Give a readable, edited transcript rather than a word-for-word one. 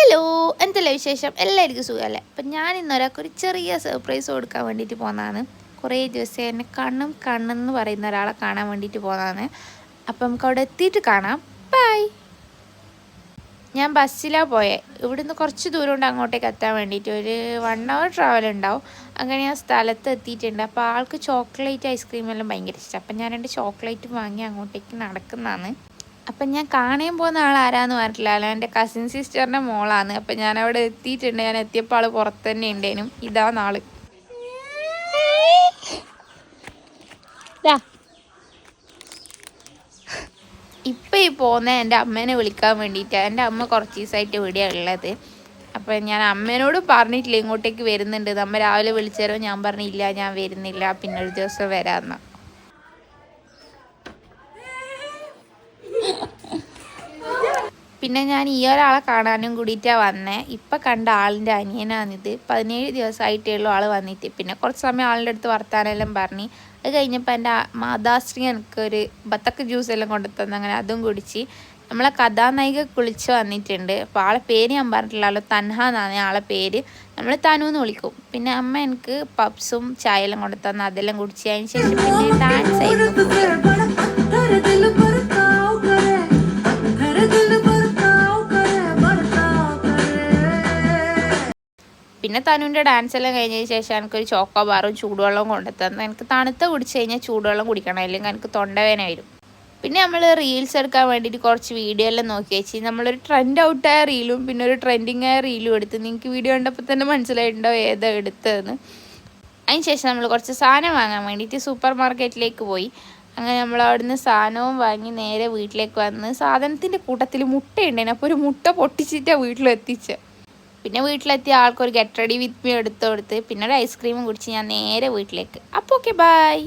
Hello, എന്തെല്ലാം വിശേഷം? എല്ലാവർക്കും സുഖമല്ലേ? അപ്പം ഞാൻ ഇന്നൊരാൾക്കൊരു ചെറിയ സർപ്രൈസ് കൊടുക്കാൻ വേണ്ടിയിട്ട് പോകുന്നതാണ്. കുറേ ദിവസം എന്നെ കണ്ണെന്ന് പറയുന്ന ഒരാളെ കാണാൻ വേണ്ടിയിട്ട് പോകുന്നതാണ്. അപ്പം നമുക്ക് അവിടെ എത്തിയിട്ട് കാണാം. ബൈ. ഞാൻ ബസ്സിലാണ് പോയത്. ഇവിടുന്ന് കുറച്ച് ദൂരം ഉണ്ട് അങ്ങോട്ടേക്ക് എത്താൻ വേണ്ടിയിട്ട്. ഒരു 1 hour ട്രാവൽ ഉണ്ടാവും. അങ്ങനെ ഞാൻ സ്ഥലത്ത് എത്തിയിട്ടുണ്ട്. അപ്പോൾ ആൾക്ക് ചോക്ലേറ്റ് ഐസ്ക്രീം എല്ലാം ഭയങ്കര ഇഷ്ടം. അപ്പം ഞാൻ 2 ചോക്ലേറ്റ് വാങ്ങി അങ്ങോട്ടേക്ക് നടക്കുന്നതാണ്. അപ്പം ഞാൻ കാണാൻ പോകുന്ന ആൾ ആരാന്ന് പറഞ്ഞിട്ടില്ല. എൻ്റെ കസിൻ സിസ്റ്ററിൻ്റെ മോളാണ്. അപ്പം ഞാൻ അവിടെ എത്തിയിട്ടുണ്ട്. ഞാൻ എത്തിയപ്പോൾ ആൾ പുറത്ത് തന്നെ ഉണ്ടേനും. ഇതാണ് ആള്. ഇപ്പം ഈ പോകുന്ന എൻ്റെ അമ്മേനെ വിളിക്കാൻ വേണ്ടിയിട്ടാണ്. എൻ്റെ അമ്മ കുറച്ച് ദിവസമായിട്ട് ഇവിടെയാണ് ഉള്ളത്. അപ്പം ഞാൻ അമ്മേനോട് പറഞ്ഞിട്ടില്ല ഇങ്ങോട്ടേക്ക് വരുന്നുണ്ട്. അമ്മ രാവിലെ വിളിച്ചാലോ, ഞാൻ പറഞ്ഞില്ല ഞാൻ വരുന്നില്ല, പിന്നെ ഒരു ദിവസം വരാമെന്നാണ്. പിന്നെ ഞാൻ ഈ ഒരാളെ കാണാനും കൂടിയിട്ടാണ് വന്നത്. ഇപ്പം കണ്ട ആളിൻ്റെ അനിയനാണിത്. 17 ദിവസമായിട്ടുള്ള ആൾ വന്നിട്ട്. പിന്നെ കുറച്ച് സമയം ആളുടെ അടുത്ത് വർത്താനെല്ലാം പറഞ്ഞ് അത് കഴിഞ്ഞപ്പോൾ എൻ്റെ മാതാശ്രീ എനിക്കൊരു ബത്തക്ക ജ്യൂസ് എല്ലാം കൊണ്ടു തന്നു. അങ്ങനെ അതും കുടിച്ച് നമ്മളെ കഥാനായിക കുളിച്ച് വന്നിട്ടുണ്ട്. അപ്പോൾ ആളെ പേര് ഞാൻ പറഞ്ഞിട്ടില്ലല്ലോ, തൻഹ എന്നാണ് ആളെ പേര്. നമ്മൾ തനു എന്ന് വിളിക്കും. പിന്നെ അമ്മ എനിക്ക് പപ്സും ചായ എല്ലാം കൊണ്ടു തന്നു. അതെല്ലാം കുടിച്ച് അതിന് ശേഷം പിന്നെ ഡാൻസ് ആയിരുന്നു. പിന്നെ തനുവിൻ്റെ ഡാൻസ് എല്ലാം കഴിഞ്ഞതിന് ശേഷം എനിക്കൊരു ചോക്കോ ബാറും ചൂടുവെള്ളവും കൊണ്ടുത്തന്നു. എനിക്ക് തണുത്ത കുടിച്ച് കഴിഞ്ഞാൽ ചൂടുവെള്ളം കുടിക്കണം, അല്ലെങ്കിൽ എനിക്ക് തൊണ്ടവേദന വരും. പിന്നെ നമ്മൾ റീൽസ് എടുക്കാൻ വേണ്ടിയിട്ട് കുറച്ച് വീഡിയോ എല്ലാം നോക്കി വെച്ച് നമ്മളൊരു ട്രെൻഡ് ഔട്ടായ റീലും പിന്നെ ഒരു ട്രെൻഡിങ് ആയ റീലും എടുത്ത്. നിങ്ങൾക്ക് വീഡിയോ കണ്ടപ്പോൾ തന്നെ മനസ്സിലായിട്ടുണ്ടോ ഏതാ എടുത്തതെന്ന്. അതിന് ശേഷം നമ്മൾ കുറച്ച് സാധനം വാങ്ങാൻ വേണ്ടിയിട്ട് സൂപ്പർ മാർക്കറ്റിലേക്ക് പോയി. അങ്ങനെ നമ്മൾ അവിടുന്ന് സാധനവും വാങ്ങി നേരെ വീട്ടിലേക്ക് വന്ന് സാധനത്തിൻ്റെ കൂട്ടത്തിൽ മുട്ടയുണ്ടായിരുന്നു. അപ്പോൾ ഒരു മുട്ട പൊട്ടിച്ചിട്ടാണ് വീട്ടിലെത്തിച്ചത്. പിന്നെ വീട്ടിലെത്തിയ ആൾക്കൊരു ഗെറ്റ് റെഡി വിത്ത് മീ എടുത്ത് കൊടുത്ത് പിന്നെ ഒരു ഐസ്ക്രീമും കുടിച്ച് ഞാൻ നേരെ വീട്ടിലേക്ക്. അപ്പോൾ ഓക്കെ, ബൈ.